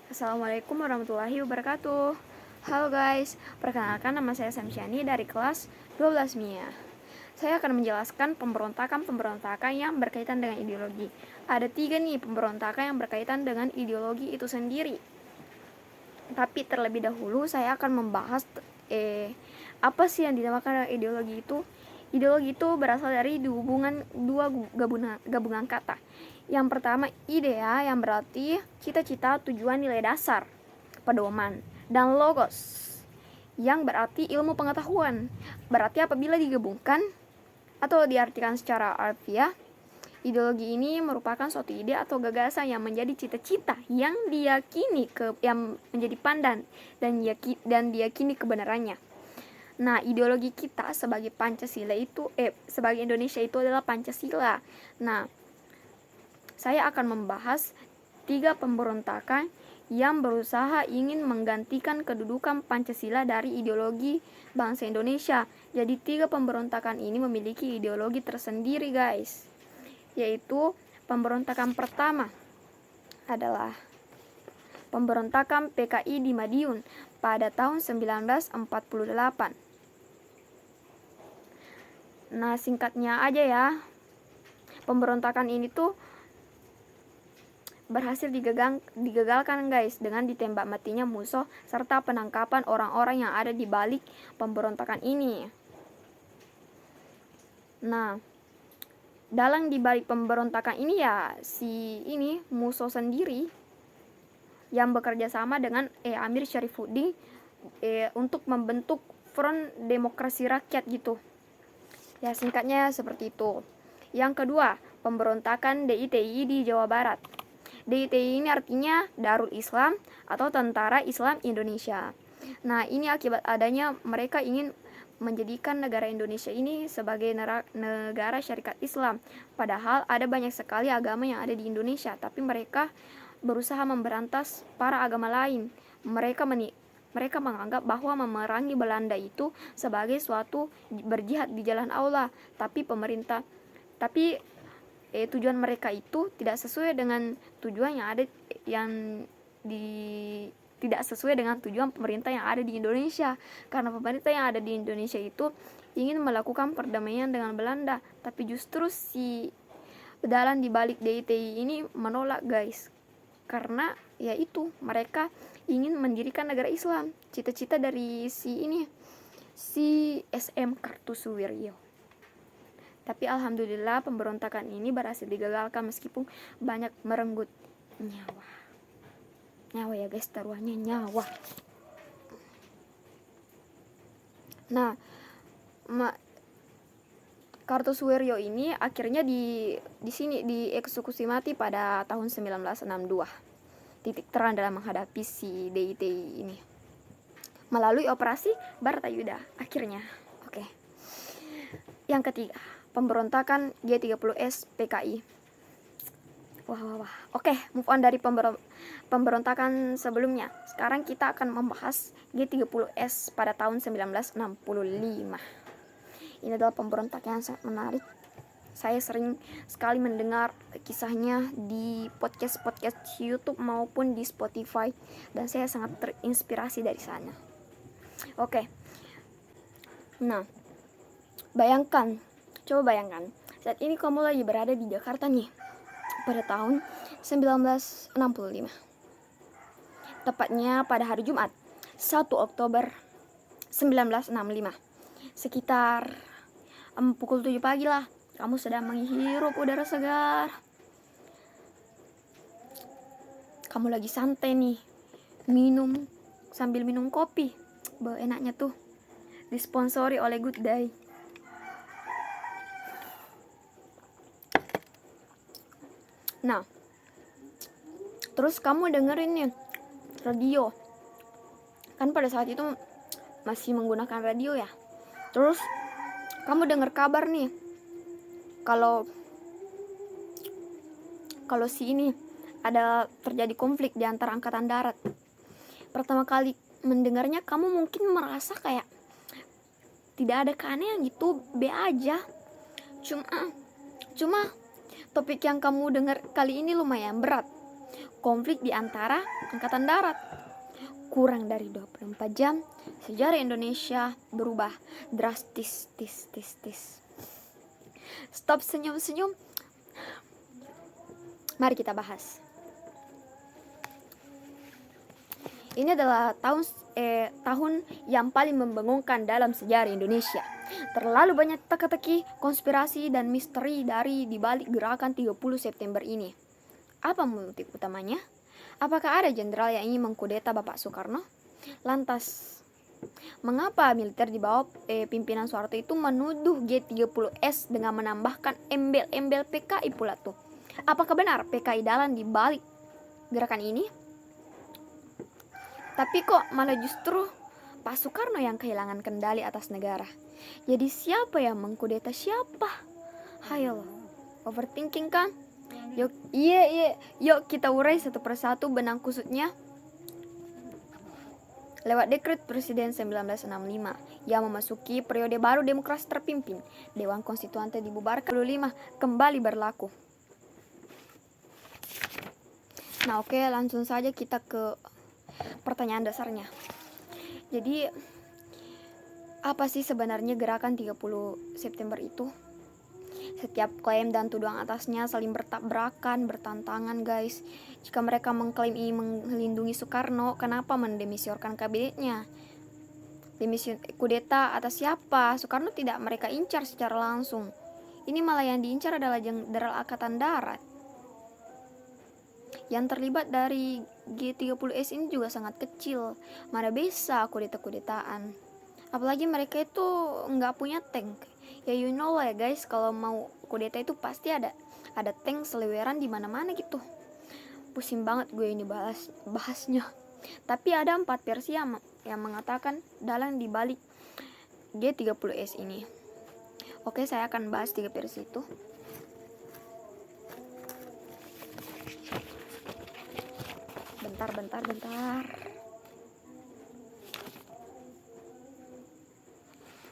Assalamualaikum warahmatullahi wabarakatuh. Halo guys, perkenalkan nama saya Samsyani dari kelas 12 MIA. Saya akan menjelaskan pemberontakan yang berkaitan dengan ideologi. Ada 3 nih pemberontakan yang berkaitan dengan ideologi itu sendiri. Tapi terlebih dahulu saya akan membahas apa sih yang dinamakan ideologi itu. Ideologi itu berasal dari dua gabungan kata. Yang pertama idea, yang berarti cita-cita, tujuan, nilai dasar, pedoman. Dan logos, yang berarti ilmu pengetahuan. Berarti apabila digabungkan atau diartikan secara harfiah, ideologi ini merupakan suatu ide atau gagasan yang menjadi cita-cita yang menjadi pandan dan diyakini kebenarannya. Nah, ideologi kita sebagai sebagai Indonesia itu adalah Pancasila. Nah, saya akan membahas 3 pemberontakan yang berusaha ingin menggantikan kedudukan Pancasila dari ideologi bangsa Indonesia. Jadi 3 pemberontakan ini memiliki ideologi tersendiri, guys. Yaitu pemberontakan pertama adalah pemberontakan PKI di Madiun pada tahun 1948. Nah, singkatnya aja ya. Pemberontakan ini tuh berhasil digagalkan guys dengan ditembak matinya musuh serta penangkapan orang-orang yang ada di balik pemberontakan ini. Nah, dalam di balik pemberontakan ini ya musuh sendiri yang bekerja sama dengan Amir Syarifuddin untuk membentuk Front Demokrasi Rakyat gitu. Ya, singkatnya seperti itu. Yang kedua, pemberontakan DITI di Jawa Barat. DITI ini artinya Darul Islam atau Tentara Islam Indonesia. Nah, ini akibat adanya mereka ingin menjadikan negara Indonesia ini sebagai negara syarikat Islam. Padahal ada banyak sekali agama yang ada di Indonesia, tapi mereka berusaha memberantas para agama lain. Mereka menganggap bahwa memerangi Belanda itu sebagai suatu berjihad di jalan Allah, tapi tujuan mereka itu tidak sesuai dengan tujuan tidak sesuai dengan tujuan pemerintah yang ada di Indonesia. Karena pemerintah yang ada di Indonesia itu ingin melakukan perdamaian dengan Belanda, tapi justru si dalang di balik DITI ini menolak, guys. Karena yaitu mereka ingin mendirikan negara Islam, cita-cita dari si SM Kartosuwiryo. Tapi alhamdulillah pemberontakan ini berhasil digagalkan meskipun banyak merenggut nyawa ya guys, taruhannya nyawa. Nah, Kartosuwiryo ini akhirnya di sini dieksekusi mati pada tahun 1962. Titik terang dalam menghadapi si DITI ini melalui operasi Bartayuda akhirnya. Oke. Yang ketiga, pemberontakan G30S PKI. Wah. Oke, move on dari pemberontakan sebelumnya. Sekarang kita akan membahas G30S pada tahun 1965. Ini adalah pemberontakan yang sangat menarik. Saya sering sekali mendengar kisahnya di podcast YouTube maupun di Spotify, dan saya sangat terinspirasi dari sana. Oke. Nah, coba bayangkan, saat ini kamu lagi berada di Jakarta nih, pada tahun 1965. Tepatnya pada hari Jumat, 1 Oktober 1965. Sekitar pukul 7 pagi lah, kamu sedang menghirup udara segar. Kamu lagi santai nih, sambil minum kopi. Enaknya tuh, disponsori oleh Good Day. Nah, terus kamu dengerin nih radio. Kan pada saat itu masih menggunakan radio ya. Terus kamu dengar kabar nih kalau ada terjadi konflik di antara angkatan darat. Pertama kali mendengarnya kamu mungkin merasa kayak tidak ada keanehan gitu, be aja. Cuma topik yang kamu dengar kali ini lumayan berat. konflik di antara angkatan darat. Kurang dari 24 jam, sejarah Indonesia berubah drastis. Stop senyum-senyum. Mari kita bahas. Ini adalah tahun yang paling membingungkan dalam sejarah Indonesia. Terlalu banyak teka-teki, konspirasi, dan misteri dari dibalik gerakan 30 September ini. Apa motif utamanya? Apakah ada jenderal yang ingin mengkudeta Bapak Soekarno? Lantas, mengapa militer di bawah pimpinan Soeharto itu menuduh G30S dengan menambahkan embel-embel PKI pula tuh? Apakah benar PKI dalang di balik gerakan ini? Tapi kok malah justru Pak Soekarno yang kehilangan kendali atas negara. Jadi siapa yang mengkudeta siapa? Hayo, overthinking kan? Yuk kita urai satu persatu benang kusutnya. Lewat dekret Presiden 1965 yang memasuki periode baru demokrasi terpimpin, Dewan Konstituante dibubarkan 25 kembali berlaku. Nah, oke, langsung saja kita ke pertanyaan dasarnya. Jadi, apa sih sebenarnya gerakan 30 September itu? Setiap klaim dan tuduhan atasnya saling bertabrakan, bertantangan, guys. Jika mereka mengklaim ingin melindungi Soekarno, kenapa mendemisiokan kabinetnya? Demisi kudeta atas siapa? Soekarno tidak mereka incar secara langsung. Ini malah yang diincar adalah Jenderal Angkatan Darat. Yang terlibat dari G30S ini juga sangat kecil. Mana bisa kudeta-kudetaan. Apalagi mereka itu nggak punya tank. Ya you know lah ya guys, kalau mau kudeta itu pasti ada tank seliweran di mana-mana gitu. Pusing banget gue ini bahasnya. Tapi ada 4 versi yang mengatakan dalang di balik G30S ini. Oke, saya akan bahas 3 versi itu. Bentar.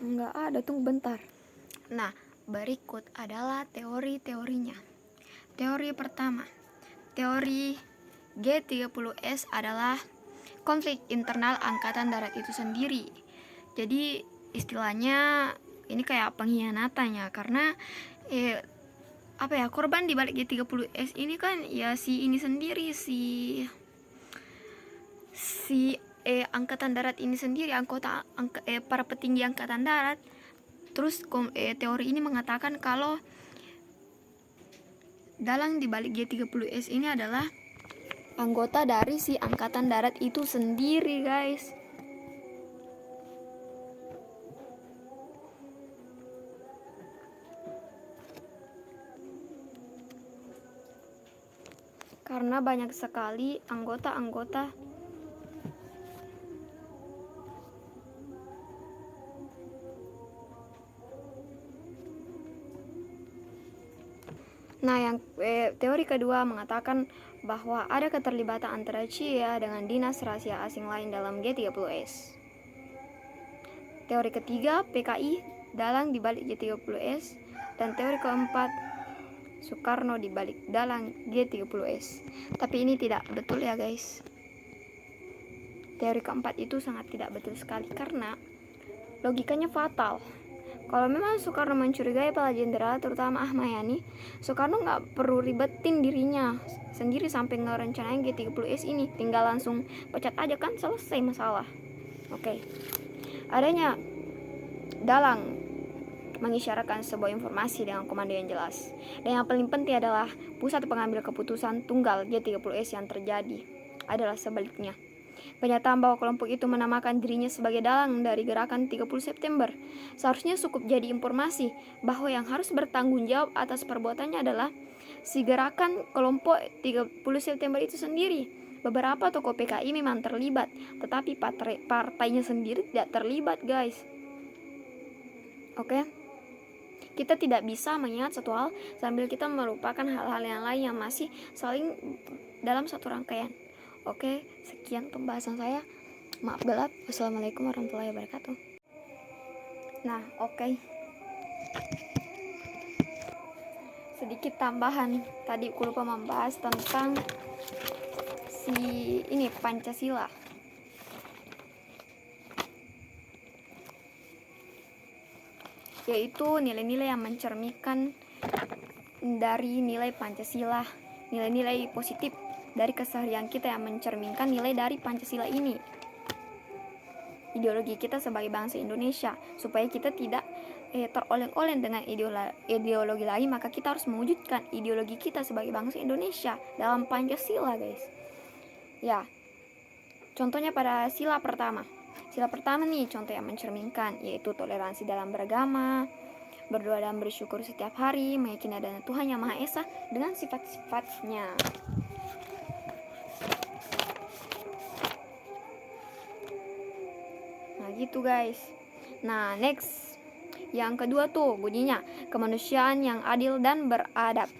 Enggak ada, tunggu bentar. Nah, berikut adalah teori-teorinya. Teori pertama, teori G30S adalah konflik internal Angkatan Darat itu sendiri. Jadi istilahnya ini kayak pengkhianatannya, karena korban di balik G30S ini kan ya si ini sendiri, si Angkatan Darat ini sendiri, para petinggi Angkatan Darat. Terus teori ini mengatakan kalau dalang di balik G30S ini adalah anggota dari si Angkatan Darat itu sendiri, guys. Karena banyak sekali anggota-anggota Nah, yang teori kedua mengatakan bahwa ada keterlibatan antara CIA dengan dinas rahasia asing lain dalam G30S. Teori ketiga, PKI dalang di balik G30S, dan teori keempat, Soekarno di balik dalang G30S. Tapi ini tidak betul ya, guys. Teori keempat itu sangat tidak betul sekali karena logikanya fatal. Kalau memang Soekarno mencurigai para jenderal, terutama Ahmad Yani, Soekarno nggak perlu ribetin dirinya sendiri sampai ngerencanain G30S ini. Tinggal langsung pecat aja kan, selesai masalah. Oke. Adanya dalang mengisyaratkan sebuah informasi dengan komando yang jelas. Dan yang paling penting adalah pusat pengambil keputusan tunggal G30S yang terjadi adalah sebaliknya. Pernyataan bahwa kelompok itu menamakan dirinya sebagai dalang dari gerakan 30 September seharusnya cukup jadi informasi bahwa yang harus bertanggung jawab atas perbuatannya adalah si gerakan kelompok 30 September itu sendiri. Beberapa tokoh PKI memang terlibat, tetapi partainya sendiri tidak terlibat, guys. Oke? Kita tidak bisa mengingat satu hal sambil kita melupakan hal-hal yang lain yang masih saling dalam satu rangkaian. Oke, sekian pembahasan saya. Maaf gelap. Wassalamualaikum warahmatullahi wabarakatuh. Nah, oke. Sedikit tambahan. Tadi aku lupa membahas tentang ini Pancasila. Yaitu nilai-nilai yang mencerminkan dari nilai Pancasila, nilai-nilai positif dari keseharian kita yang mencerminkan nilai dari Pancasila ini. Ideologi kita sebagai bangsa Indonesia, supaya kita tidak teroleng-oleng dengan ideologi lain, maka kita harus mewujudkan ideologi kita sebagai bangsa Indonesia dalam Pancasila, guys. Ya, contohnya pada sila pertama. Sila pertama nih contoh yang mencerminkan, yaitu toleransi dalam beragama, berdoa dan bersyukur setiap hari, meyakini adanya Tuhan Yang Maha Esa dengan sifat-sifatnya. Nah gitu guys. Nah next, yang kedua tuh bunyinya kemanusiaan yang adil dan beradab.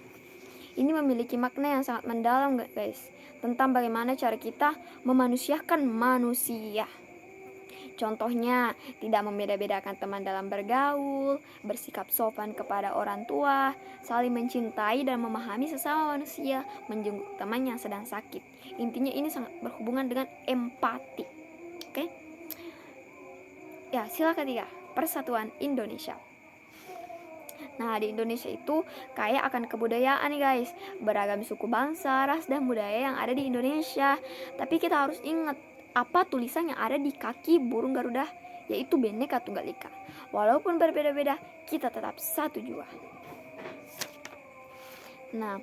Ini memiliki makna yang sangat mendalam guys, tentang bagaimana cara kita memanusiakan manusia. Contohnya, tidak membeda-bedakan teman dalam bergaul, bersikap sopan kepada orang tua, saling mencintai dan memahami sesama manusia, menjenguk teman yang sedang sakit. Intinya ini sangat berhubungan dengan empati. Oke? Ya, sila ketiga, persatuan Indonesia. Nah, di Indonesia itu kaya akan kebudayaan nih guys. Beragam suku bangsa, ras, dan budaya yang ada di Indonesia. Tapi kita harus ingat apa tulisan yang ada di kaki burung Garuda, yaitu Bhinneka Tunggal Ika. Walaupun berbeda-beda, kita tetap satu jua. Nah,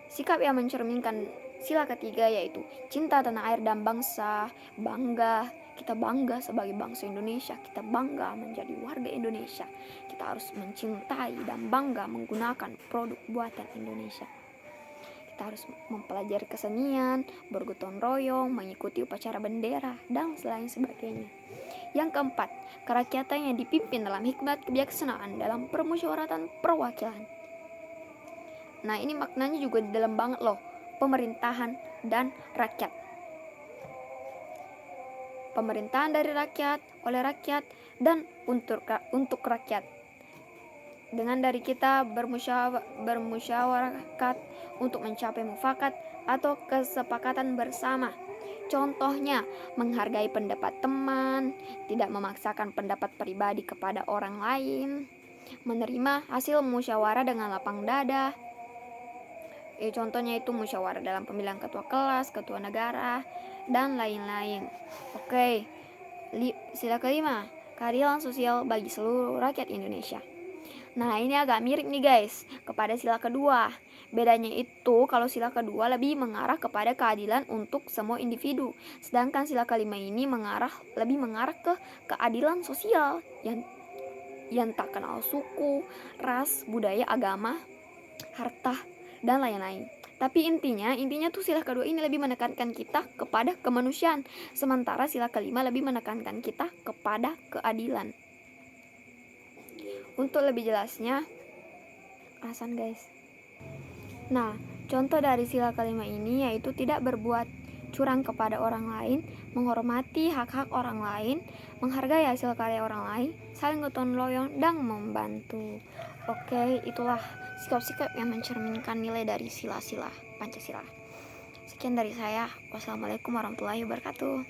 sikap yang mencerminkan sila ketiga yaitu cinta tanah air dan bangsa, bangga. Kita bangga sebagai bangsa Indonesia, kita bangga menjadi warga Indonesia. Kita harus mencintai dan bangga menggunakan produk buatan Indonesia. Kita harus mempelajari kesenian, bergotong royong, mengikuti upacara bendera, dan lain sebagainya. Yang keempat, kerakyatan yang dipimpin dalam hikmat kebijaksanaan dalam permusyawaratan perwakilan. Nah ini maknanya juga dalam banget loh, pemerintahan dan rakyat. Pemerintahan dari rakyat, oleh rakyat, dan untuk rakyat. Dengan dari kita bermusyawarakat untuk mencapai mufakat atau kesepakatan bersama. Contohnya, menghargai pendapat teman, tidak memaksakan pendapat pribadi kepada orang lain, menerima hasil musyawarah dengan lapang dada. Contohnya itu musyawarah dalam pemilihan ketua kelas, ketua negara, dan lain-lain. Oke, sila kelima, keadilan sosial bagi seluruh rakyat Indonesia. Nah ini agak mirip nih guys kepada sila kedua. Bedanya itu kalau sila kedua lebih mengarah kepada keadilan untuk semua individu, sedangkan sila kelima ini lebih mengarah ke keadilan sosial yang tak kenal suku, ras, budaya, agama, harta, dan lain-lain. Tapi intinya tuh sila kedua ini lebih menekankan kita kepada kemanusiaan, sementara sila kelima lebih menekankan kita kepada keadilan. Untuk lebih jelasnya, alasan guys. Nah, contoh dari sila kelima ini yaitu tidak berbuat curang kepada orang lain, menghormati hak-hak orang lain, menghargai hasil karya orang lain, saling gotong royong, dan membantu. Oke, itulah sikap-sikap yang mencerminkan nilai dari sila-sila Pancasila. Sekian dari saya. Wassalamualaikum warahmatullahi wabarakatuh.